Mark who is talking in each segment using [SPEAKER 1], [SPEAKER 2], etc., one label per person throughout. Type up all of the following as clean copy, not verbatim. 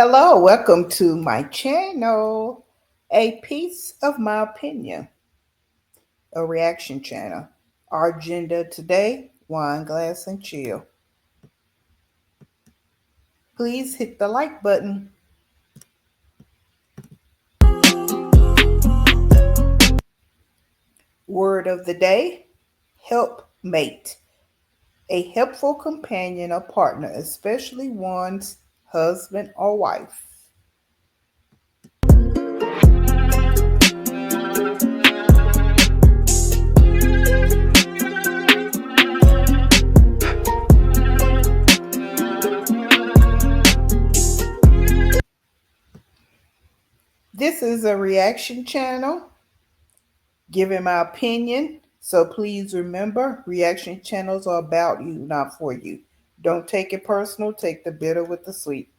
[SPEAKER 1] Hello, welcome to my channel. A piece of my opinion, a reaction channel. Our agenda today, Wineglass and Chill. Please hit the like button. Word of the day, helpmate. A helpful companion or partner, especially one's husband or wife. This is a reaction channel giving my opinion. So please remember, reaction channels are about you, not for you. Don't take it personal. Take the bitter with the sweet.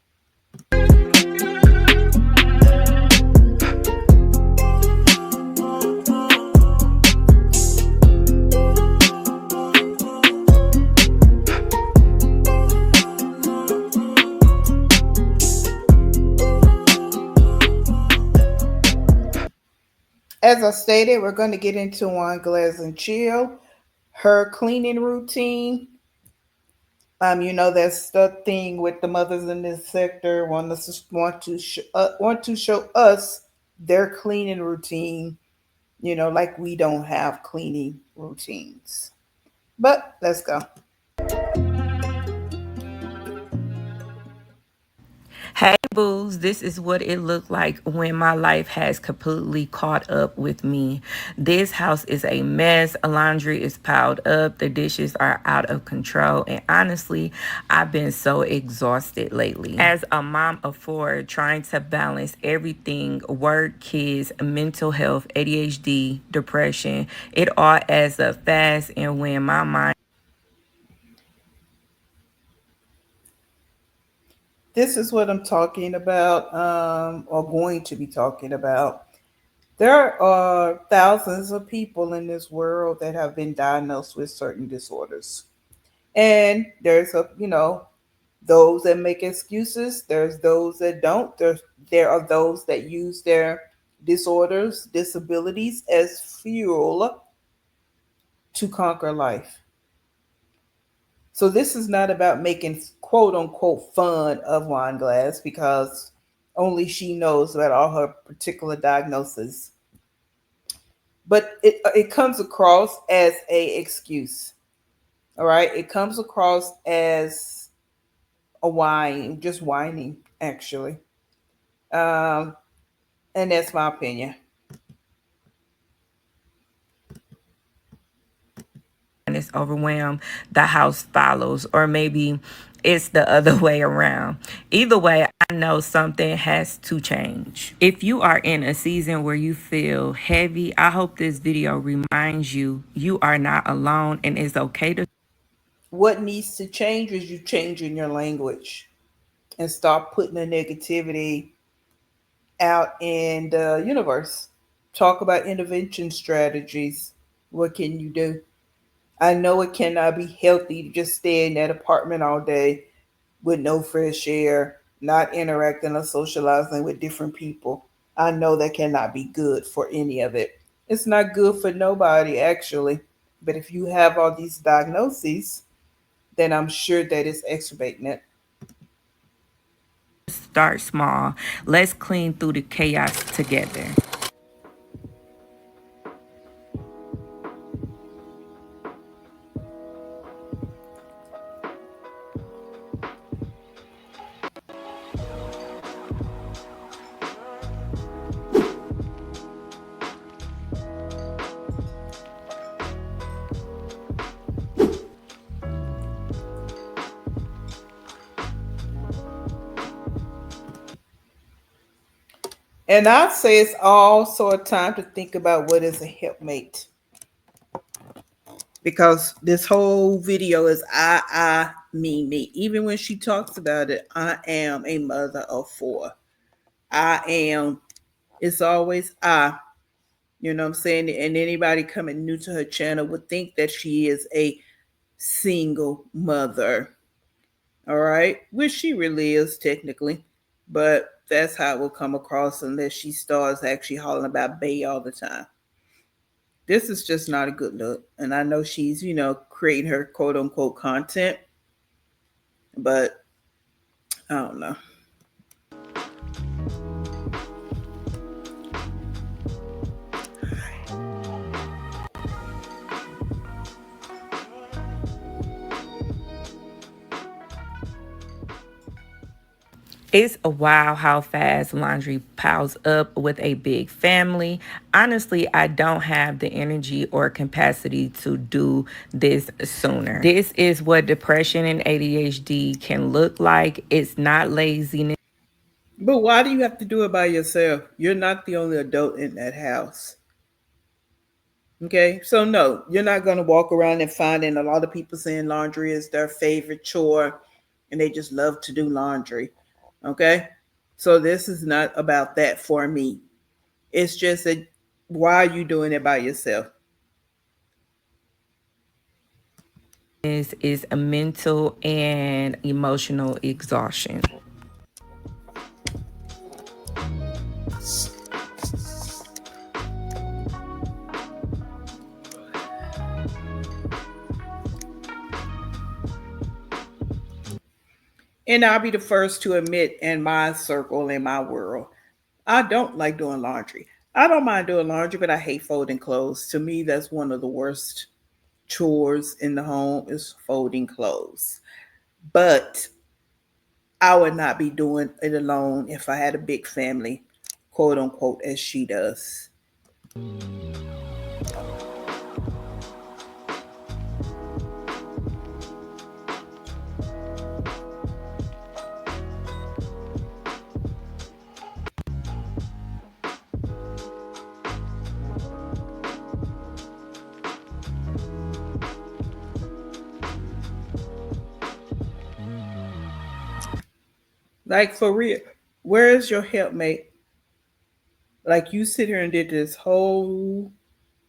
[SPEAKER 1] As I stated, we're going to get into Wineglass and Chill, her cleaning routine. That's the thing with the mothers in this sector want to show us their cleaning routine. Like we don't have cleaning routines. But let's go.
[SPEAKER 2] Hey booze, this is what it looked like when my life has completely caught up with me. This house is a mess. Laundry is piled up. The dishes are out of control. And honestly, I've been so exhausted lately. As a mom of four, trying to balance everything, work, kids, mental health, ADHD, depression, it all adds up fast. And when my mind
[SPEAKER 1] This is what I'm talking about, or going to be talking about. There are thousands of people in this world that have been diagnosed with certain disorders. And those that make excuses, there's those that don't. There are those that use their disorders, disabilities as fuel to conquer life. So this is not about making quote unquote fun of Wine Glass because only she knows about all her particular diagnoses. But it comes across as a excuse. All right. It comes across as a whine, just whining, actually. Um, and that's my opinion.
[SPEAKER 2] is overwhelmed, the house follows, or maybe it's the other way around. Either way, I know something has to change. If you are in a season where you feel heavy, I hope this video reminds you you are not alone and it's okay to.
[SPEAKER 1] What needs to change is you changing your language and stop putting the negativity out in the universe. Talk about intervention strategies. What can you do? I know it cannot be healthy to just stay in that apartment all day with no fresh air, not interacting or socializing with different people. I know that cannot be good for any of it. It's not good for nobody, actually. But if you have all these diagnoses, then I'm sure that it's exacerbating it.
[SPEAKER 2] Start small. Let's clean through the chaos together.
[SPEAKER 1] And I'd say it's also a time to think about what is a helpmate. Because this whole video is me. Even when she talks about it, I am a mother of four. I am. It's always I. You know what I'm saying? And anybody coming new to her channel would think that she is a single mother. All right. Which she really is technically. but that's how it will come across unless she starts actually hollering about Bay all the time. This is just not a good look. And I know she's, creating her quote unquote content, but I don't know.
[SPEAKER 2] It's a wow how fast laundry piles up with a big family. Honestly, I don't have the energy or capacity to do this sooner. This is what depression and ADHD can look like. It's not laziness.
[SPEAKER 1] But why do you have to do it by yourself? You're not the only adult in that house. Okay, so no, you're not going to walk around and finding a lot of people saying laundry is their favorite chore and they just love to do laundry. Okay, so this is not about that for me. It's just that why are you doing it by yourself?
[SPEAKER 2] Is a mental and emotional exhaustion.
[SPEAKER 1] And I'll be the first to admit in my circle, in my world, I don't like doing laundry. I don't mind doing laundry, but I hate folding clothes. To me, that's one of the worst chores in the home is folding clothes. But I would not be doing it alone if I had a big family, quote unquote, as she does. Like for real, where is your helpmate? Like you sit here and did this whole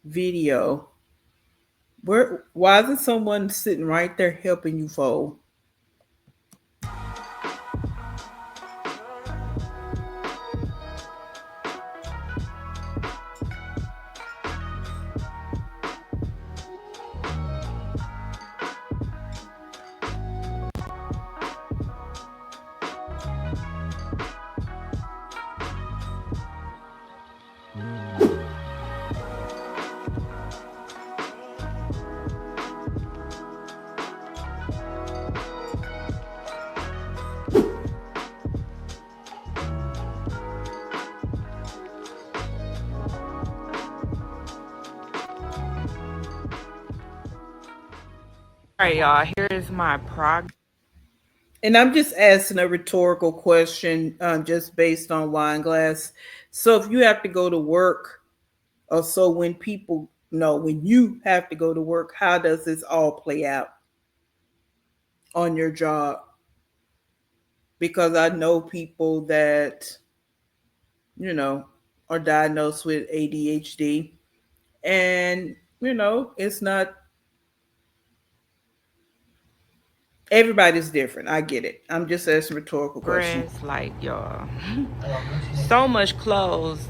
[SPEAKER 1] video. Where? Why isn't someone sitting right there helping you fold?
[SPEAKER 2] All right, y'all. Here is my progress.
[SPEAKER 1] And I'm just asking a rhetorical question, just based on wine glass. So if you have to go to work, or so when people know when you have to go to work, how does this all play out on your job? Because I know people that you know are diagnosed with ADHD, and it's not everybody's different. I get it. I'm just asking a rhetorical question.
[SPEAKER 2] Like, y'all, so much clothes.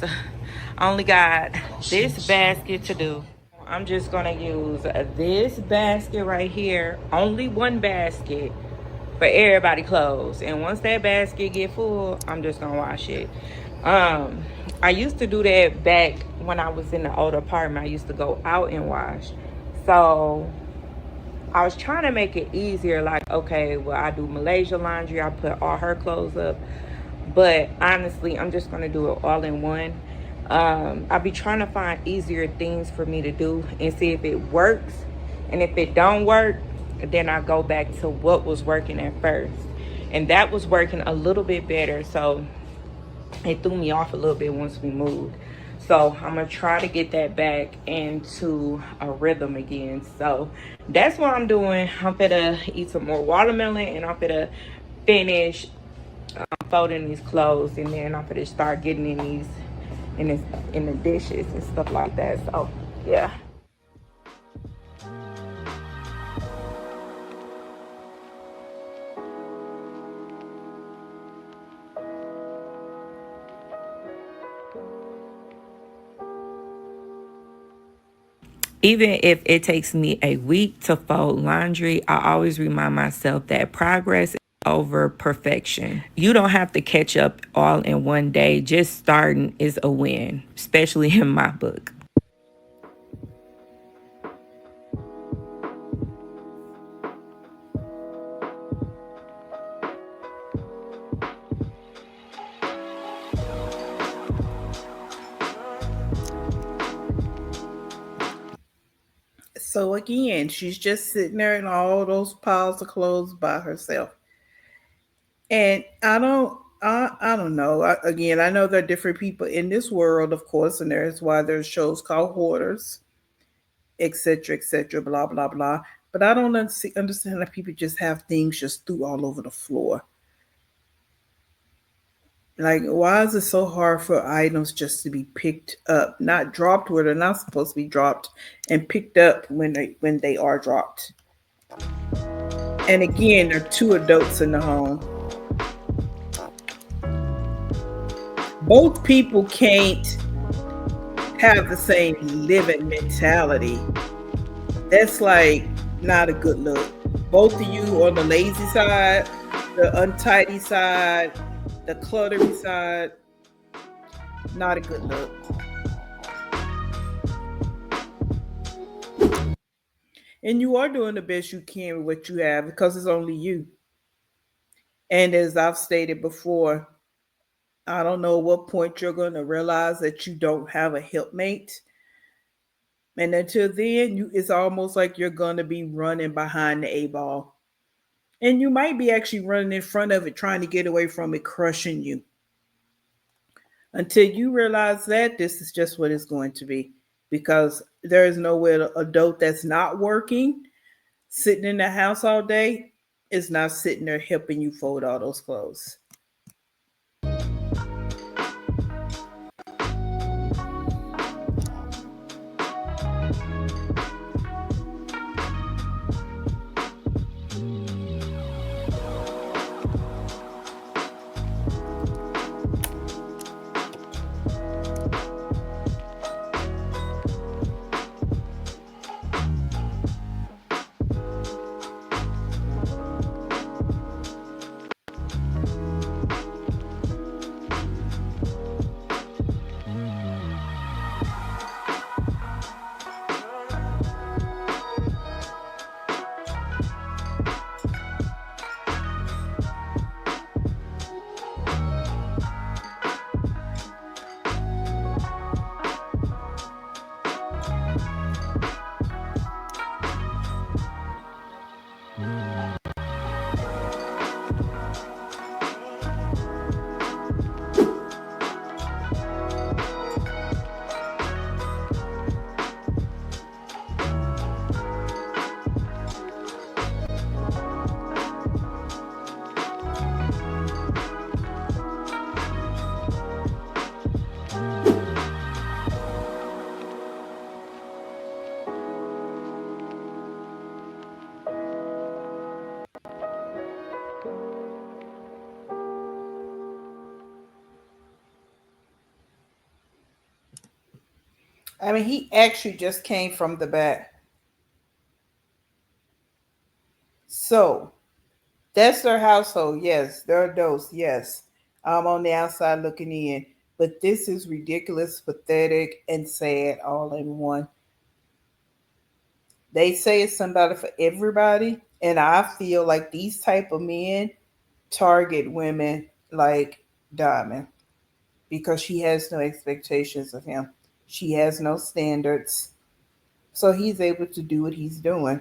[SPEAKER 2] I only got this basket to do. I'm just gonna use this basket right here. Only one basket for everybody clothes. And once that basket get full, I'm just gonna wash it. Um, I used to do that back when I was in the old apartment. I used to go out and wash. So I was trying to make it easier. Like, okay, well, I do Malaysia laundry. I put all her clothes up. But honestly, I'm just gonna do it all in one. I'll be trying to find easier things for me to do and see if it works. And if it don't work, then I go back to what was working at first. And that was working a little bit better. So it threw me off a little bit once we moved. So I'm gonna try to get that back into a rhythm again. So that's what I'm doing. I'm gonna eat some more watermelon and I'm gonna finish folding these clothes, and then I'm gonna start getting in in the dishes and stuff like that. So yeah. Even if it takes me a week to fold laundry, I always remind myself that progress is over perfection. You don't have to catch up all in one day. Just starting is a win, especially in my book.
[SPEAKER 1] So again, she's just sitting there in all those piles of clothes by herself. And I don't know. Again, I know there are different people in this world, of course, and there's why there's shows called hoarders, etc., blah blah blah. But I don't understand that people just have things just threw all over the floor. Like, why is it so hard for items just to be picked up, not dropped where they're not supposed to be dropped, and picked up when they are dropped? And again, there are two adults in the home. Both people can't have the same living mentality. That's like not a good look. Both of you on the lazy side, the untidy side, the cluttery side, not a good look. And you are doing the best you can with what you have because it's only you. And as I've stated before, I don't know what point you're going to realize that you don't have a helpmate. And until then, it's almost like you're going to be running behind the A ball. And you might be actually running in front of it, trying to get away from it, crushing you. Until you realize that, this is just what it's going to be. Because there is no way an adult that's not working, sitting in the house all day, is not sitting there helping you fold all those clothes. I mean, he actually just came from the back. So that's their household. Yes, they're adults. Yes, I'm on the outside looking in. But this is ridiculous, pathetic, and sad all in one. They say it's somebody for everybody, and I feel like these type of men target women like Diamond because she has no expectations of him. She has no standards. So he's able to do what he's doing.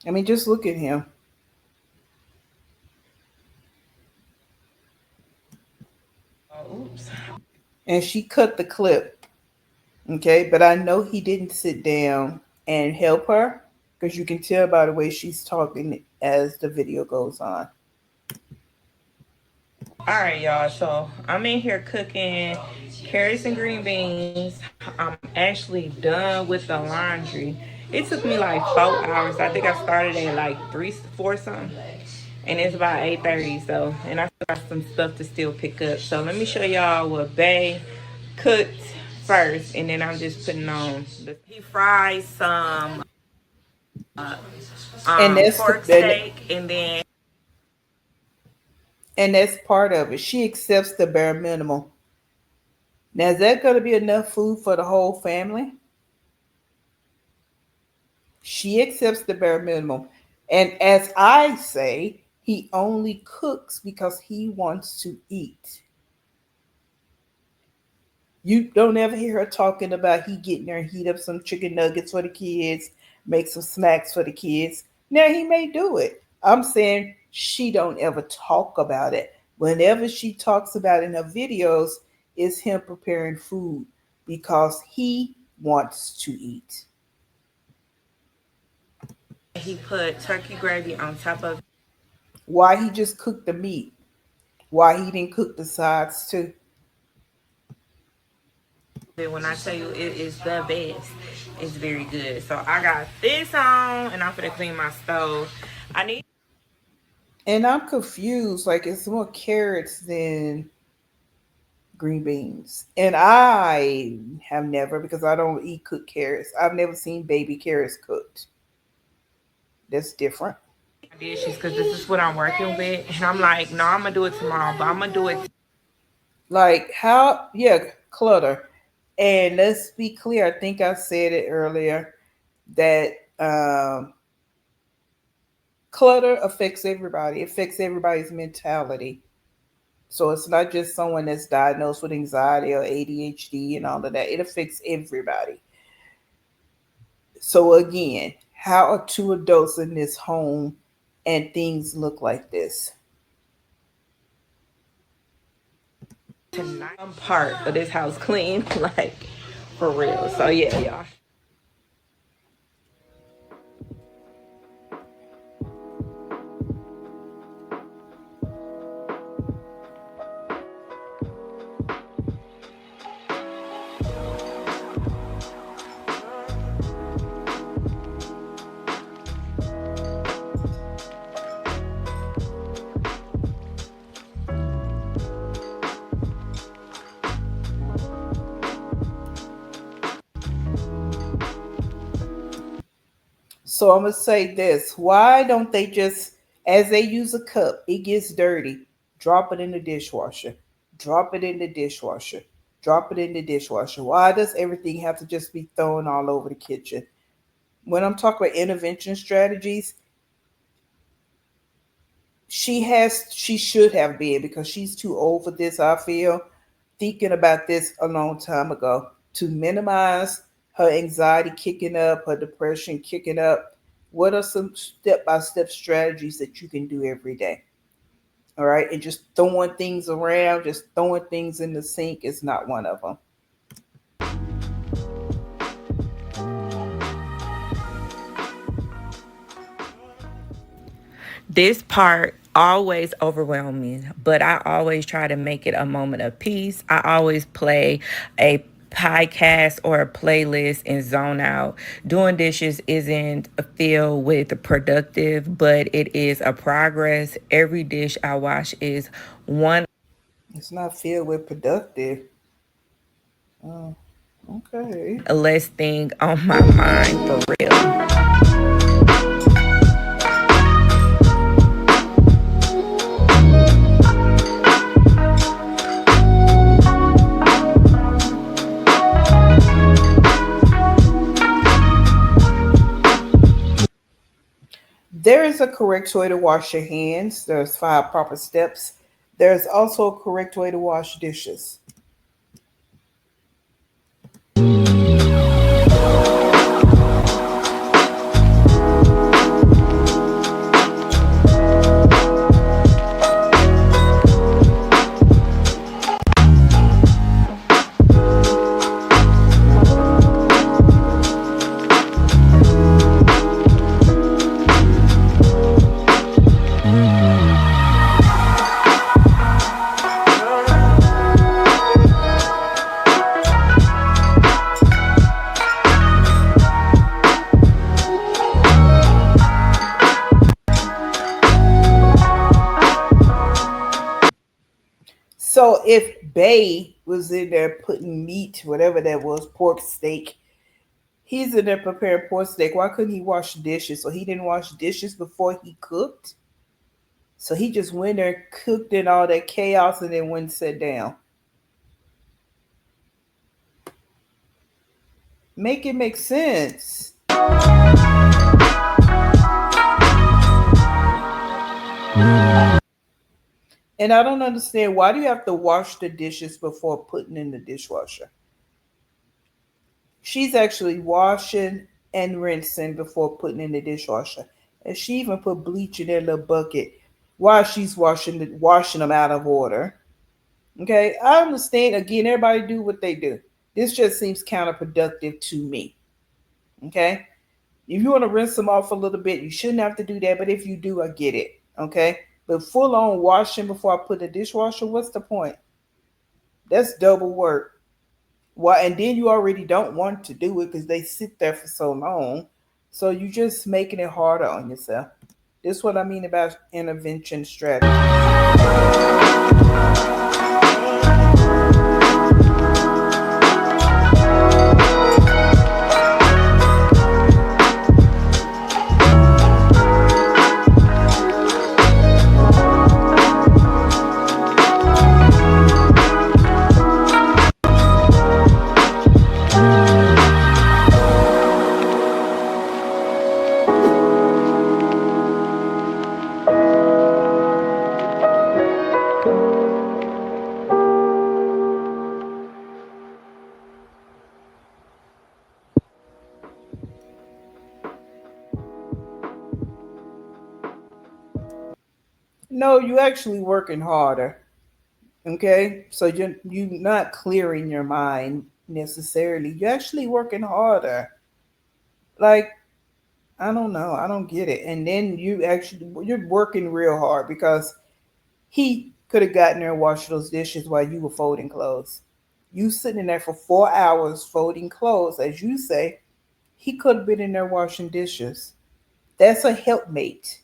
[SPEAKER 1] I mean, just look at him.
[SPEAKER 2] Oops.
[SPEAKER 1] And she cut the clip. Okay. But I know he didn't sit down and help her because you can tell by the way she's talking as the video goes on.
[SPEAKER 2] All right, y'all. So I'm in here cooking carrots and green beans. I'm actually done with the laundry. It took me like 4 hours. I think I started at like 3, 4 something, and it's about 8:30. So, and I still got some stuff to still pick up. So let me show y'all what Bay cooked first, and then I'm just putting on the. He fries some
[SPEAKER 1] And that's the
[SPEAKER 2] pork steak, and then
[SPEAKER 1] and that's part of it. She accepts the bare minimum. Now, is that going to be enough food for the whole family? She accepts the bare minimum. And as I say, he only cooks because he wants to eat. You don't ever hear her talking about he getting there and heat up some chicken nuggets for the kids, make some snacks for the kids. Now he may do it. I'm saying she don't ever talk about it. Whenever she talks about it in her videos, is him preparing food because he wants to eat.
[SPEAKER 2] he put turkey gravy on top of
[SPEAKER 1] Why he just cooked the meat? Why he didn't cook the sides too?
[SPEAKER 2] it. When I tell you it is the best, it's very good. So I got this on, and I'm gonna clean my stove. I need
[SPEAKER 1] And I'm confused. Like it's more carrots than green beans. And I have never, because I don't eat cooked carrots, I've never seen baby carrots cooked. That's different.
[SPEAKER 2] dishes because this is what I'm working with, and I'm like, no, I'm gonna do it tomorrow, but I'm gonna do it.
[SPEAKER 1] Like how, yeah, clutter. And let's be clear, I think I said it earlier that clutter affects everybody, it affects everybody's mentality. So it's not just someone that's diagnosed with anxiety or ADHD and all of that, it affects everybody. So again, how are two adults in this home and things look like this?
[SPEAKER 2] Tonight, I'm part of this house clean, like for real. So yeah, y'all.
[SPEAKER 1] So I'm gonna say this. Why don't they just, as they use a cup, it gets dirty, drop it in the dishwasher. Drop it in the dishwasher. Drop it in the dishwasher. Why does everything have to just be thrown all over the kitchen? When I'm talking about intervention strategies, she should have been, because she's too old for this, I feel, thinking about this a long time ago to minimize her anxiety kicking up, her depression kicking up. What are some step by step strategies that you can do every day? All right. And just throwing things around, just throwing things in the sink is not one of them.
[SPEAKER 2] This part always overwhelmed me, but I always try to make it a moment of peace. I always play a podcast or a playlist and zone out. Doing dishes isn't filled with productive, but it is a progress. Every dish I wash is one
[SPEAKER 1] It's not filled with productive. Oh, okay.
[SPEAKER 2] less thing on my mind for real.
[SPEAKER 1] There is a correct way to wash your hands. There's five proper steps. There's also a correct way to wash dishes. So if Bay was in there putting meat, whatever that was, pork steak. He's in there preparing pork steak. Why couldn't he wash dishes? So he didn't wash dishes before he cooked. So he just went there, cooked in all that chaos, and then went and sat down. Make it make sense. And I don't understand, why do you have to wash the dishes before putting in the dishwasher? She's actually washing and rinsing before putting in the dishwasher. And she even put bleach in that little bucket while she's washing them out of order. Okay, I understand. Again, everybody do what they do. This just seems counterproductive to me. Okay, if you want to rinse them off a little bit, you shouldn't have to do that. But if you do, I get it. Okay, but full on washing before I put the dishwasher, what's the point? That's double work. Well, and then you already don't want to do it because they sit there for so long. So you just making it harder on yourself. This is what I mean about intervention strategy. No, you actually working harder. Okay, so you not clearing your mind necessarily. You're actually working harder. Like, I don't know, I don't get it. And then you're working real hard because he could have gotten there and washed those dishes while you were folding clothes. You sitting there for 4 hours folding clothes, as you say. He could have been in there washing dishes. That's a helpmate.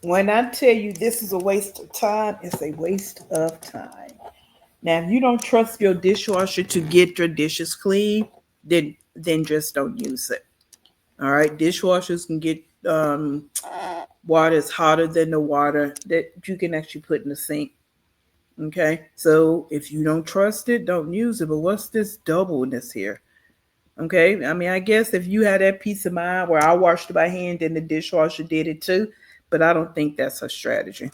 [SPEAKER 1] When I tell you this is a waste of time, it's a waste of time. Now, if you don't trust your dishwasher to get your dishes clean, then just don't use it. All right, dishwashers can get water that's hotter than the water that you can actually put in the sink. Okay, so if you don't trust it, don't use it. But what's this doubleness here? Okay, I mean, I guess if you had that peace of mind where I washed it by hand and the dishwasher did it too, but I don't think that's a strategy.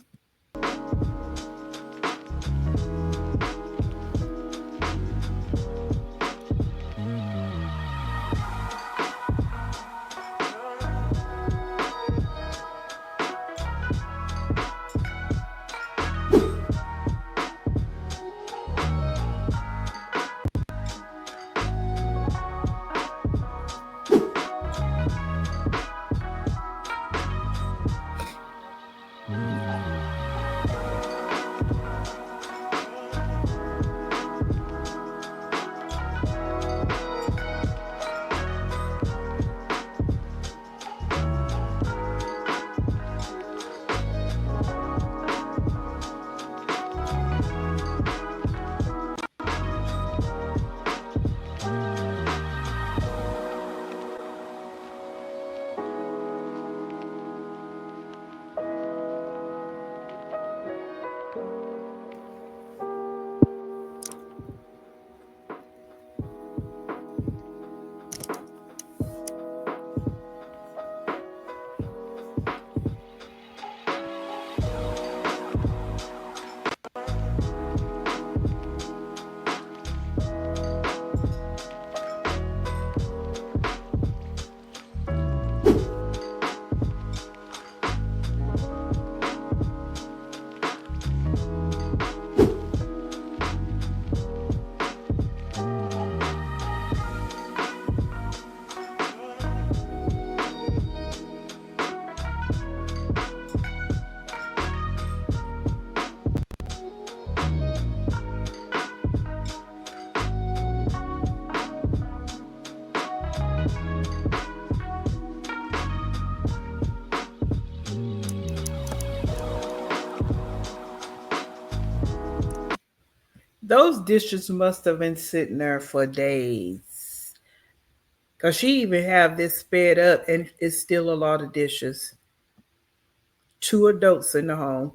[SPEAKER 1] Those dishes must have been sitting there for days. Cause she even have this sped up and it's still a lot of dishes. Two adults in the home.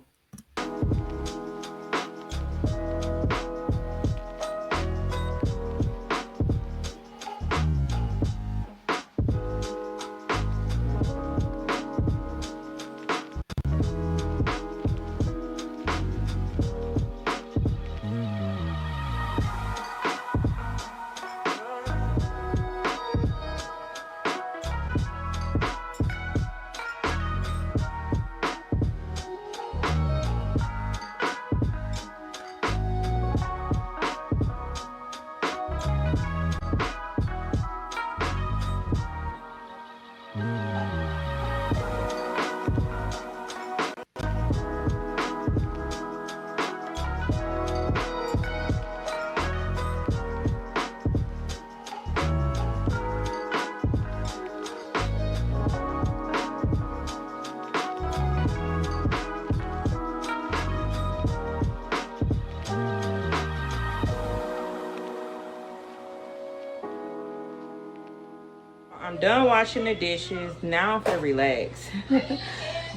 [SPEAKER 2] I'm done washing the dishes. Now I'm gonna relax.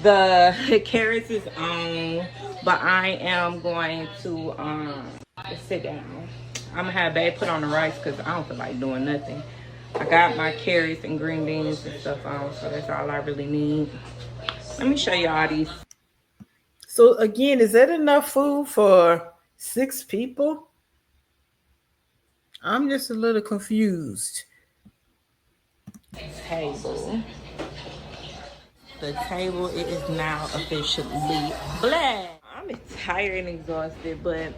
[SPEAKER 2] The carrots is on, but I am going to sit down. I'm gonna have Babe put on the rice because I don't feel like doing nothing. I got my carrots and green beans and stuff on, so that's all I really need. Let me show y'all these.
[SPEAKER 1] So again, is that enough food for 6 people? I'm just a little confused.
[SPEAKER 2] Table. The table, it is now officially black. I'm tired and exhausted, but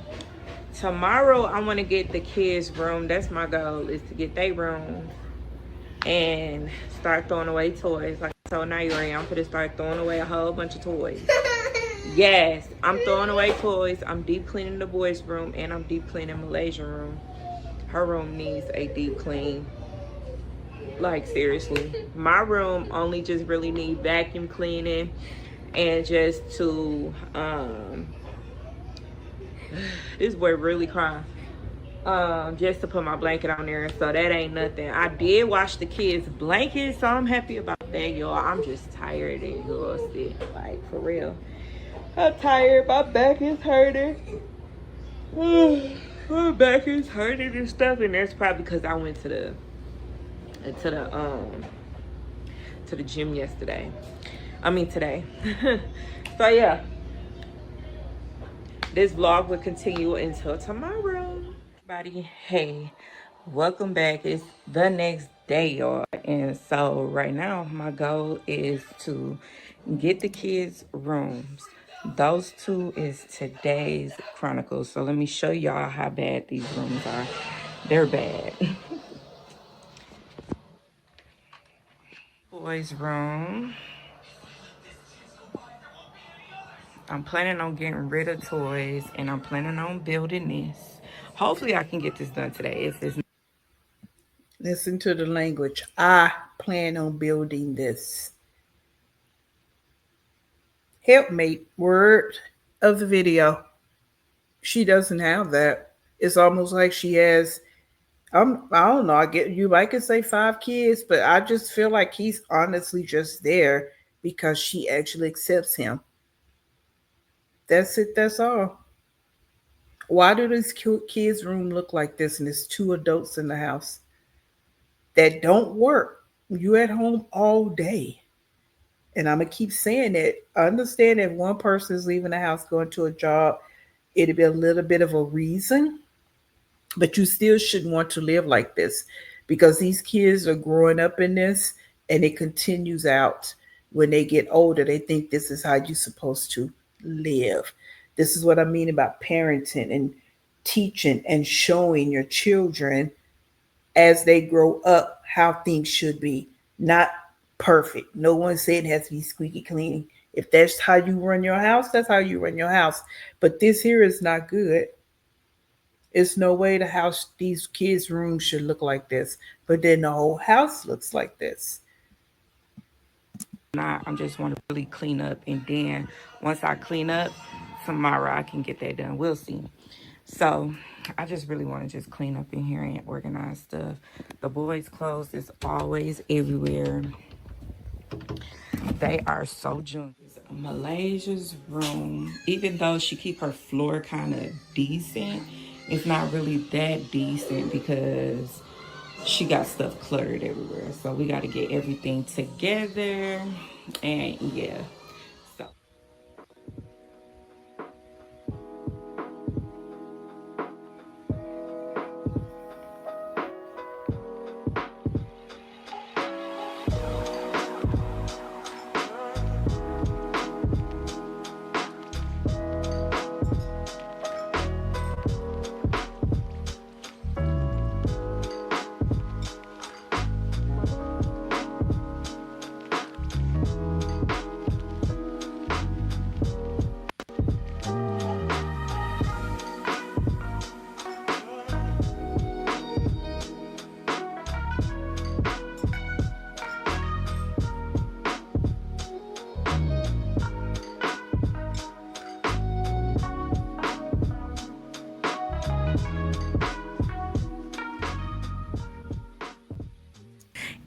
[SPEAKER 2] tomorrow I want to get the kids' room. That's my goal, is to get their room and start throwing away toys. Like I told Nairi, I'm gonna start throwing away a whole bunch of toys. Yes, I'm throwing away toys. I'm deep cleaning the boys' room and I'm deep cleaning Malaysia's room. Her room needs a deep clean. Like seriously, my room only just really need vacuum cleaning and just to this boy really crying, just to put my blanket on there, so that ain't nothing. I did wash the kids blankets, so I'm happy about that, y'all. I'm just tired and exhausted, like for real. I'm tired, my back is hurting. My back is hurting and stuff, and that's probably because I went to the to the um to the gym yesterday. I mean today. So yeah, this vlog will continue until tomorrow. Everybody, hey, welcome back. It's the next day, y'all. And so right now my goal is to get the kids rooms. Those two is today's chronicles. So let me show y'all how bad these rooms are. They're bad. Boys room, I'm planning on getting rid of toys and I'm planning on building this. Hopefully I can get this done today. If it's
[SPEAKER 1] Listen to the language. I plan on building this. Helpmate word of the video. She doesn't have that. It's almost like she has. I don't know. I get you might could say 5 kids, but I just feel like he's honestly just there because she actually accepts him. That's it. That's all. Why do these kids' room look like this? And there's 2 adults in the house that don't work. You at home all day, and I'm gonna keep saying that. I understand if one person is leaving the house going to a job, it'd be a little bit of a reason, but you still shouldn't want to live like this because these kids are growing up in this and it continues out when they get older. They think this is how you're supposed to live. This is what I mean about parenting and teaching and showing your children as they grow up how things should be. Not perfect. No one said it has to be squeaky clean. If that's how you run your house, that's how you run your house. But this here is not good. It's no way the house, these kids' rooms should look like this, but then the whole house looks like this.
[SPEAKER 2] not, I'm just want to really clean up. And then once I clean up, tomorrow I can get that done. We'll see. So I just really want to just clean up in here and organize stuff. The boys' clothes is always everywhere. They are so junky. Malaysia's room, even though she keep her floor kind of decent, it's not really that decent because she got stuff cluttered everywhere. So we got to get everything together, and yeah. So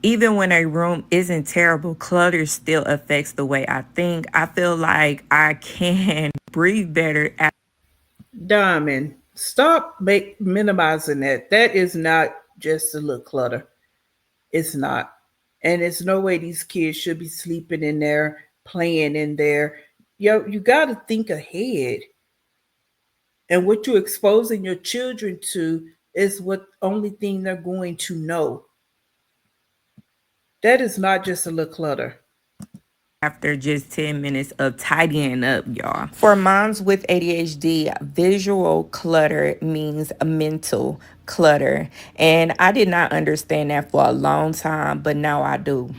[SPEAKER 2] even when a room isn't terrible, clutter still affects the way I think. I feel like I can breathe better.
[SPEAKER 1] Diamond, stop minimizing that. That is not just a little clutter. It's not. And it's no way these kids should be sleeping in there, playing in there. Yo, you got to think ahead. And what you're exposing your children to is what only thing they're going to know. That is not just a little clutter.
[SPEAKER 2] After just 10 minutes of tidying up, y'all. For moms with ADHD, visual clutter means mental clutter. And I did not understand that for a long time, but now I do.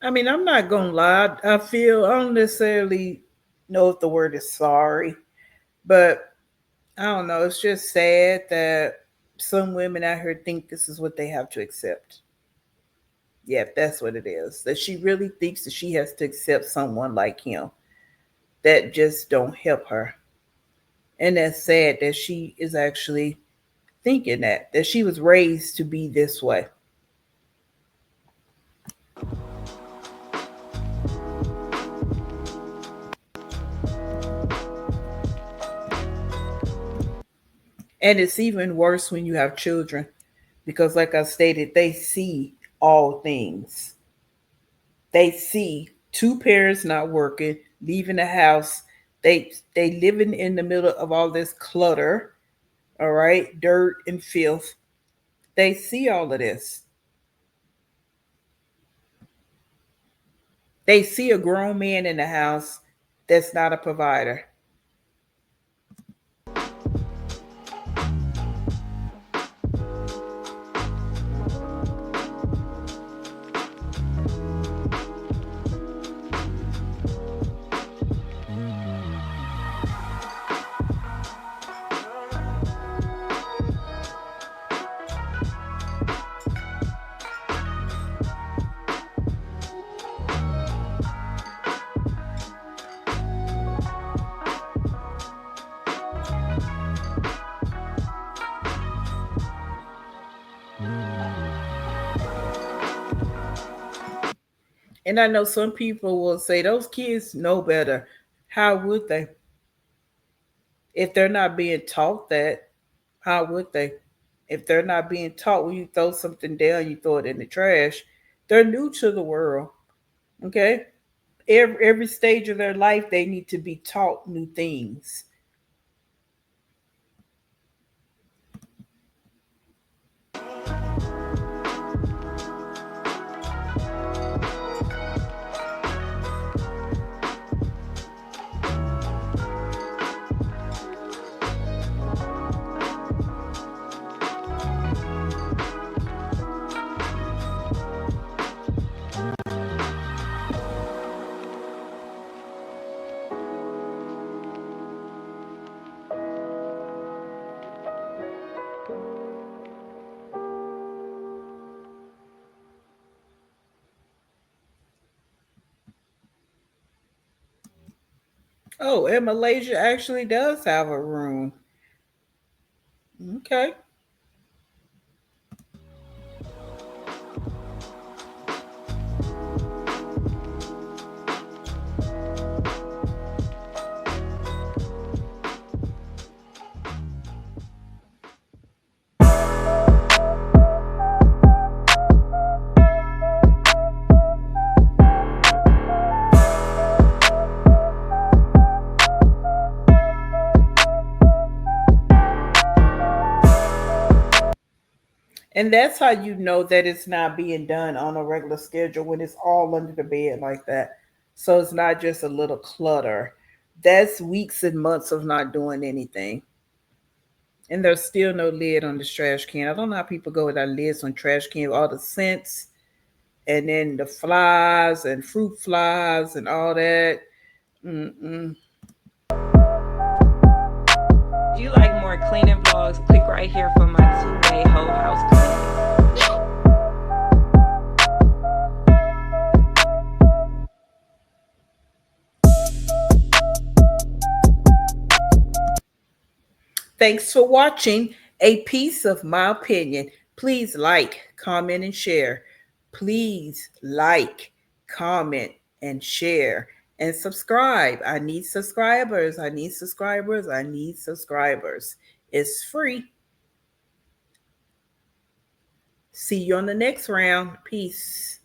[SPEAKER 1] I mean, I'm not gonna lie. I don't necessarily know if the word is sorry, but I don't know. It's just sad that some women out here think this is what they have to accept. Yeah, that's what it is. That she really thinks that she has to accept someone like him that just don't help her. And that's sad that she is actually thinking that she was raised to be this way. And it's even worse when you have children because, like I stated, they see all things. They see two parents not working, leaving the house. They living in the middle of all this clutter, all right, dirt and filth. They see all of this. They see a grown man in the house that's not a provider. And I know some people will say those kids know better. How would they? If they're not being taught that, how would they? If they're not being taught when you throw something down, you throw it in the trash, they're new to the world. Okay? Every stage of their life, they need to be taught new things. Oh, and Malaysia actually does have a room. Okay. And that's how you know that it's not being done on a regular schedule when it's all under the bed like that. So it's not just a little clutter. That's weeks and months of not doing anything. And there's still no lid on this trash can. I don't know how people go without lids on trash can, all the scents and then the flies and fruit flies and all that. Mm-mm.
[SPEAKER 2] If you like more cleaning vlogs, click right here for my 2-day whole house cleaning.
[SPEAKER 1] Thanks for watching A Piece of My Opinion. Please like, comment, and share. Please like, comment, and share. And subscribe. I need subscribers. I need subscribers. I need subscribers. It's free. See you on the next round. Peace.